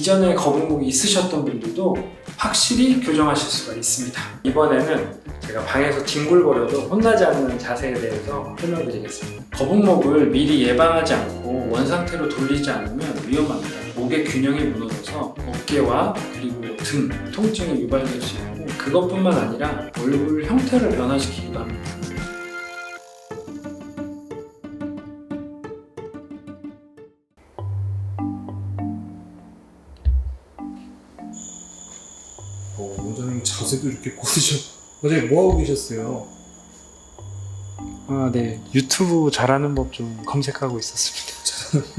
이전에 거북목이 있으셨던 분들도 확실히 교정하실 수가 있습니다. 이번에는 제가 방에서 뒹굴거려도 혼나지 않는 자세에 대해서 설명드리겠습니다. 거북목을 미리 예방하지 않고 원상태로 돌리지 않으면 위험합니다. 목의 균형이 무너져서 어깨와 그리고 등 통증이 유발될 수 있고, 그것뿐만 아니라 얼굴 형태를 변화시키기도 합니다. 원장님 자세도 이렇게 어제 뭐 하고 계셨어요? 네. 유튜브 잘하는 법 좀 검색하고 있었습니다.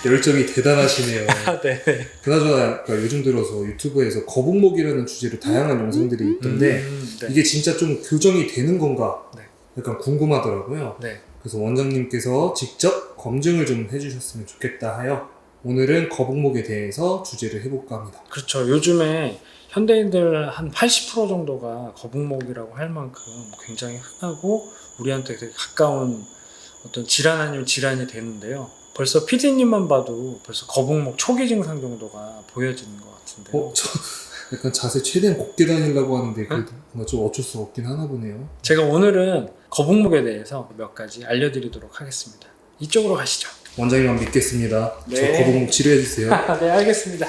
열정이 대단하시네요. 네. 그나저나 요즘 들어서 유튜브에서 거북목이라는 주제로 다양한 영상들이 있던데 네. 이게 진짜 좀 교정이 되는 건가? 네. 약간 궁금하더라고요. 네. 그래서 원장님께서 직접 검증을 좀 해주셨으면 좋겠다 하여 오늘은 거북목에 대해서 주제를 해볼까 합니다. 그렇죠. 요즘에 현대인들 한 80% 정도가 거북목이라고 할 만큼 굉장히 흔하고 우리한테 되게 가까운 어떤 질환 아니면 질환이 되는데요. 벌써 PD님만 봐도 벌써 거북목 초기 증상 정도가 보여지는 것 같은데요. 저 약간 자세 최대한 곱게 다니려고 하는데 그래도 뭔가 좀 어쩔 수 없긴 하나 보네요. 제가 오늘은 거북목에 대해서 몇 가지 알려드리도록 하겠습니다. 이쪽으로 가시죠. 원장님만 믿겠습니다. 네. 저 거북목 치료해주세요. 네, 알겠습니다.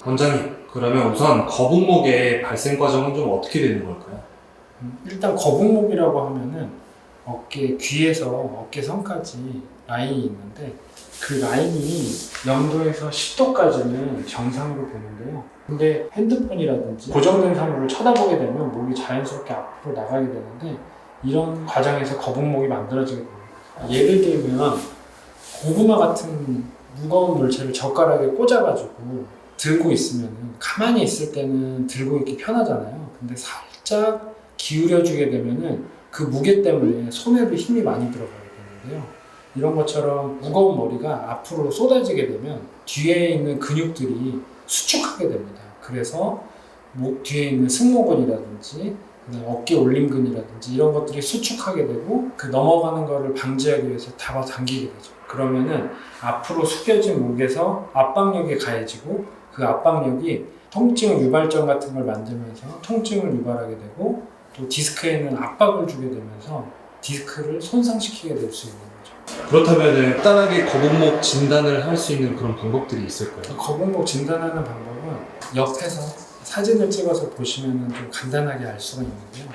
원장님, 그러면 우선 거북목의 발생 과정은 좀 어떻게 되는 걸까요? 일단 거북목이라고 하면은 어깨 귀에서 어깨 선까지 라인이 있는데 그 라인이 0도에서 10도까지는 정상으로 보는데요. 근데 핸드폰이라든지 고정된 사물을 쳐다보게 되면 목이 자연스럽게 앞으로 나가게 되는데 이런 과정에서 거북목이 만들어지게 됩니다. 예를 들면 고구마 같은 무거운 물체를 젓가락에 꽂아가지고 들고 있으면 가만히 있을 때는 들고 있기 편하잖아요. 근데 살짝 기울여주게 되면은 그 무게 때문에 손에도 힘이 많이 들어가게 되는데요. 이런 것처럼 무거운 머리가 앞으로 쏟아지게 되면 뒤에 있는 근육들이 수축하게 됩니다. 그래서 목 뒤에 있는 승모근이라든지 어깨 올림근이라든지 이런 것들이 수축하게 되고 그 넘어가는 거를 방지하기 위해서 잡아당기게 되죠. 그러면은 앞으로 숙여진 목에서 압박력이 가해지고 그 압박력이 통증 유발점 같은 걸 만들면서 통증을 유발하게 되고 또 디스크에는 압박을 주게 되면서 디스크를 손상시키게 될 수 있는 거죠. 그렇다면 간단하게 거북목 진단을 할 수 있는 그런 방법들이 있을까요? 거북목 진단하는 방법은 옆에서 사진을 찍어서 보시면 좀 간단하게 알 수가 있는데요.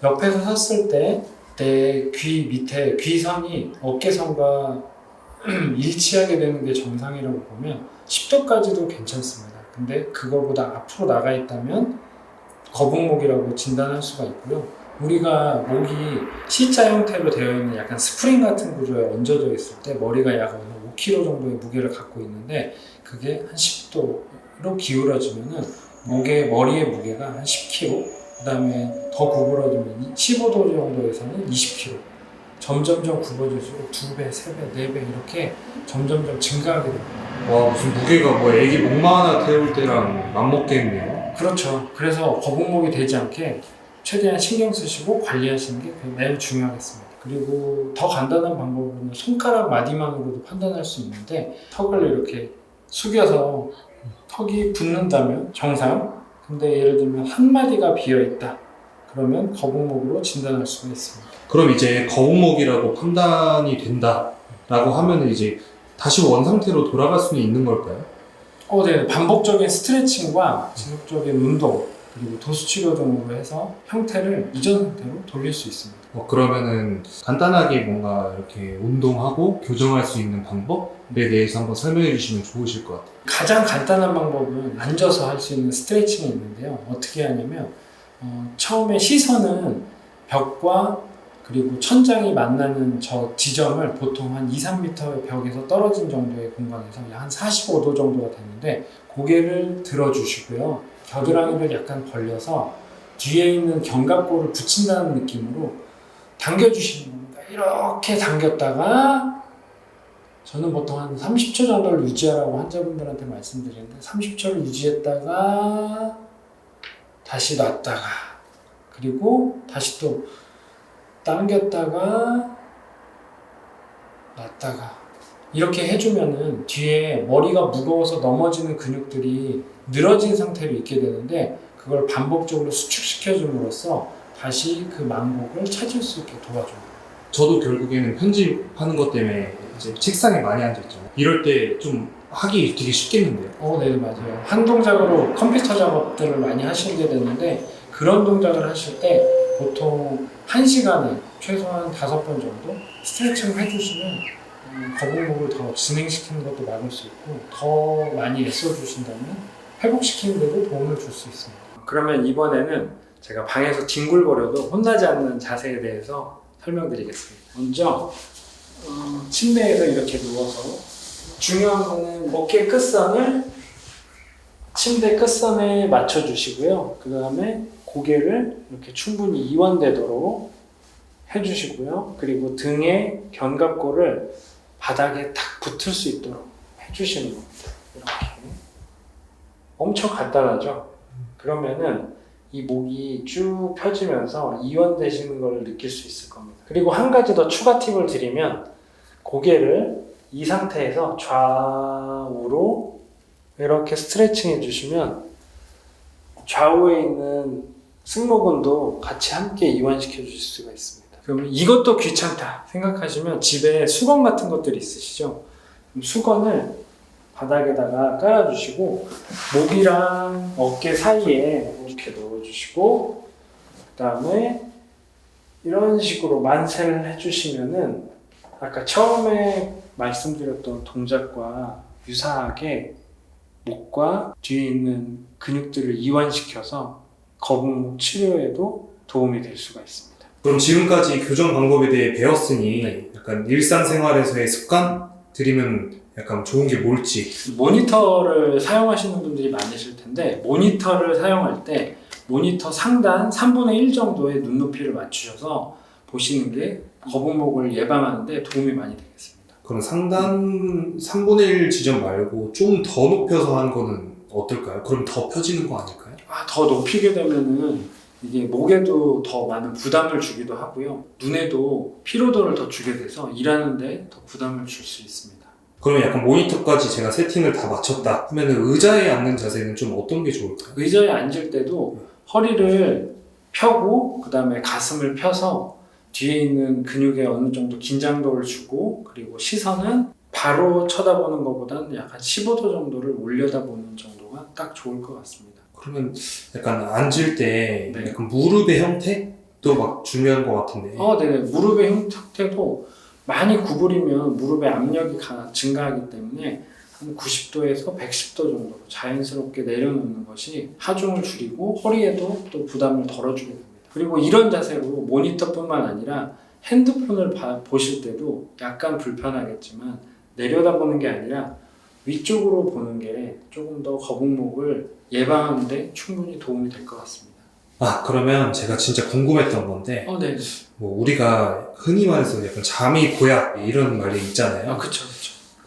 옆에서 섰을 때 내 귀 밑에 귀선이 어깨선과 일치하게 되는 게 정상이라고 보면 10도까지도 괜찮습니다. 근데 그거보다 앞으로 나가 있다면 거북목이라고 진단할 수가 있고요. 우리가 목이 C자 형태로 되어 있는 약간 스프링 같은 구조에 얹어져 있을 때 머리가 약 5kg 정도의 무게를 갖고 있는데 그게 한 10도로 기울어지면은 머리의 무게가 한 10kg, 그 다음에 더 구부러지면 15도 정도에서는 20kg. 점점점 굽어질수록 2배, 3배, 4배 이렇게 점점점 증가하게 됩니다. 와, 무슨 무게가 애기 목마 하나 태울 때랑 맞먹겠네요. 그렇죠. 그래서 거북목이 되지 않게 최대한 신경 쓰시고 관리하시는 게 매우 중요하겠습니다. 그리고 더 간단한 방법으로는 손가락 마디만으로도 판단할 수 있는데 턱을 이렇게 숙여서 턱이 붙는다면 정상, 근데 예를 들면 한 마디가 비어있다 그러면 거북목으로 진단할 수가 있습니다. 그럼 이제 거북목이라고 판단이 된다라고 하면 이제 다시 원상태로 돌아갈 수는 있는 걸까요? 네. 반복적인 스트레칭과 지속적인 운동 그리고 도수치료 등으로 해서 형태를 이전 상태로 돌릴 수 있습니다. 그러면은 간단하게 뭔가 이렇게 운동하고 교정할 수 있는 방법에 대해서 한번 설명해 주시면 좋으실 것 같아요. 가장 간단한 방법은 앉아서 할 수 있는 스트레칭이 있는데요. 어떻게 하냐면 처음에 시선은 벽과 그리고 천장이 만나는 저 지점을 보통 한 2-3m 벽에서 떨어진 정도의 공간에서 한 45도 정도가 되는데 고개를 들어주시고요. 겨드랑이를 약간 벌려서 뒤에 있는 견갑골을 붙인다는 느낌으로 당겨주시는 겁니다. 이렇게 당겼다가 저는 보통 한 30초 정도를 유지하라고 환자분들한테 말씀드리는데 30초를 유지했다가 다시 놨다가 그리고 다시 또 당겼다가 놨다가 이렇게 해주면은 뒤에 머리가 무거워서 넘어지는 근육들이 늘어진 상태로 있게 되는데 그걸 반복적으로 수축시켜줌으로써 다시 그 만곡을 찾을 수 있게 도와줘요. 저도 결국에는 편집하는 것 때문에 이제 책상에 많이 앉아있잖아요. 이럴 때 좀 하기 되게 쉽겠는데요. 네, 맞아요. 한 동작으로 컴퓨터 작업들을 많이 하시게 되는데 그런 동작을 하실 때 보통 1시간에 최소한 5번 정도 스트레칭을 해주시면 거북목을 더 진행시키는 것도 막을 수 있고 더 많이 애써주신다면 회복시키는 데도 도움을 줄 수 있습니다. 그러면 이번에는 제가 방에서 뒹굴거려도 혼나지 않는 자세에 대해서 설명드리겠습니다. 먼저 침대에서 이렇게 누워서 중요한 거는 어깨 끝선을 침대 끝선에 맞춰주시고요. 그 다음에 고개를 이렇게 충분히 이완되도록 해주시고요. 그리고 등의 견갑골을 바닥에 탁 붙을 수 있도록 해주시는 겁니다. 이렇게. 엄청 간단하죠? 그러면은 이 목이 쭉 펴지면서 이완되시는 걸 느낄 수 있을 겁니다. 그리고 한 가지 더 추가 팁을 드리면 고개를 이 상태에서 좌우로 이렇게 스트레칭 해주시면 좌우에 있는 승모근도 같이 함께 이완시켜 주실 수가 있습니다. 그럼 이것도 귀찮다 생각하시면 집에 수건 같은 것들이 있으시죠? 그럼 수건을 바닥에다가 깔아주시고 목이랑 어깨 사이에 이렇게 넣어주시고 그 다음에 이런 식으로 만세를 해주시면은 아까 처음에 말씀드렸던 동작과 유사하게 목과 뒤에 있는 근육들을 이완시켜서 거북목 치료에도 도움이 될 수가 있습니다. 그럼 지금까지 교정 방법에 대해 배웠으니 약간 일상생활에서의 습관 들이면 약간 좋은 게 뭘지. 모니터를 사용하시는 분들이 많으실 텐데 모니터를 사용할 때 모니터 상단 3분의 1 정도의 눈높이를 맞추셔서 보시는 게 거북목을 예방하는 데 도움이 많이 되겠습니다. 그럼 상단 3분의 1 지점 말고 좀 더 높여서 하는 거는 어떨까요? 그럼 더 펴지는 거 아닐까요? 더 높이게 되면은 이게 목에도 더 많은 부담을 주기도 하고요. 눈에도 피로도를 더 주게 돼서 일하는데 더 부담을 줄 수 있습니다. 그러면 약간 모니터까지 제가 세팅을 다 마쳤다 하면 의자에 앉는 자세는 좀 어떤 게 좋을까요? 의자에 앉을 때도 허리를 펴고 그 다음에 가슴을 펴서 뒤에 있는 근육에 어느 정도 긴장도를 주고 그리고 시선은 바로 쳐다보는 것보다는 약간 15도 정도를 올려다보는 정도가 딱 좋을 것 같습니다. 그러면 약간 앉을 때 네. 약간 무릎의 형태도 막 중요한 것 같은데. 네네. 무릎의 형태도 많이 구부리면 무릎의 압력이 증가하기 때문에 한 90도에서 110도 정도로 자연스럽게 내려놓는 것이 하중을 줄이고 허리에도 또 부담을 덜어주게 됩니다. 그리고 이런 자세로 모니터뿐만 아니라 핸드폰을 보실 때도 약간 불편하겠지만 내려다보는 게 아니라 위쪽으로 보는 게 조금 더 거북목을 예방하는 데 충분히 도움이 될 것 같습니다. 그러면 제가 진짜 궁금했던 건데 네. 뭐 우리가 흔히 말해서 약간 잠이 보약 이런 말이 있잖아요. 그쵸.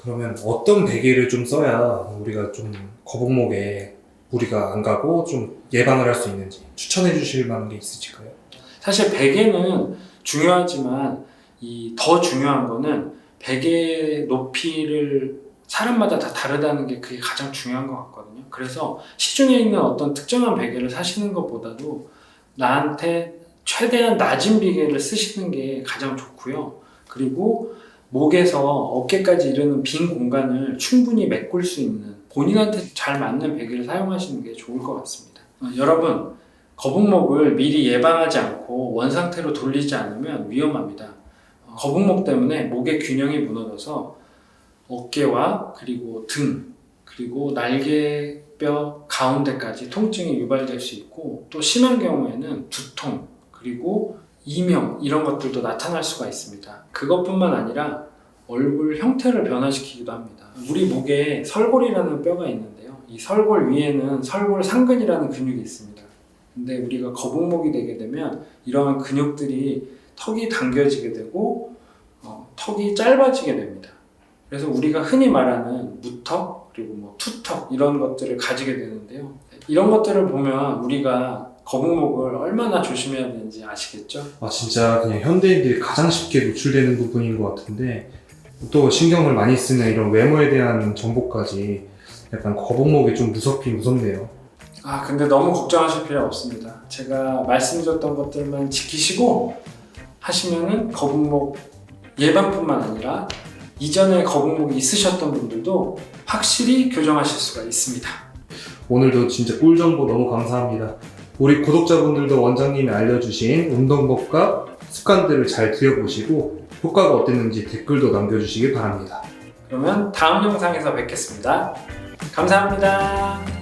그러면 어떤 베개를 좀 써야 우리가 좀 거북목에 무리가 안 가고 좀 예방을 할 수 있는지 추천해 주실 만한 게 있으실까요? 사실 베개는 중요하지만 더 중요한 거는 베개 높이를 사람마다 다 다르다는 게 그게 가장 중요한 것 같거든요. 그래서 시중에 있는 어떤 특정한 베개를 사시는 것보다도 나한테 최대한 낮은 베개를 쓰시는 게 가장 좋고요. 그리고 목에서 어깨까지 이르는 빈 공간을 충분히 메꿀 수 있는 본인한테 잘 맞는 베개를 사용하시는 게 좋을 것 같습니다. 여러분, 거북목을 미리 예방하지 않고 원상태로 돌리지 않으면 위험합니다. 거북목 때문에 목의 균형이 무너져서 어깨와 그리고 등 그리고 날개뼈 가운데까지 통증이 유발될 수 있고 또 심한 경우에는 두통 그리고 이명 이런 것들도 나타날 수가 있습니다. 그것뿐만 아니라 얼굴 형태를 변화시키기도 합니다. 우리 목에 설골이라는 뼈가 있는데요. 이 설골 위에는 설골 상근이라는 근육이 있습니다. 근데 우리가 거북목이 되게 되면 이러한 근육들이 턱이 당겨지게 되고 턱이 짧아지게 됩니다. 그래서 우리가 흔히 말하는 무턱 그리고 뭐 투턱 이런 것들을 가지게 되는데요. 이런 것들을 보면 우리가 거북목을 얼마나 조심해야 되는지 아시겠죠? 진짜 그냥 현대인들이 가장 쉽게 노출되는 부분인 것 같은데 또 신경을 많이 쓰는 이런 외모에 대한 정보까지 약간 거북목이 좀 무섭긴 무섭네요. 근데 너무 걱정하실 필요 없습니다. 제가 말씀드렸던 것들만 지키시고 하시면은 거북목 예방뿐만 아니라 이전에 거북목이 있으셨던 분들도 확실히 교정하실 수가 있습니다. 오늘도 진짜 꿀 정보 너무 감사합니다. 우리 구독자분들도 원장님이 알려주신 운동법과 습관들을 잘 들여보시고 효과가 어땠는지 댓글도 남겨주시기 바랍니다. 그러면 다음 영상에서 뵙겠습니다. 감사합니다.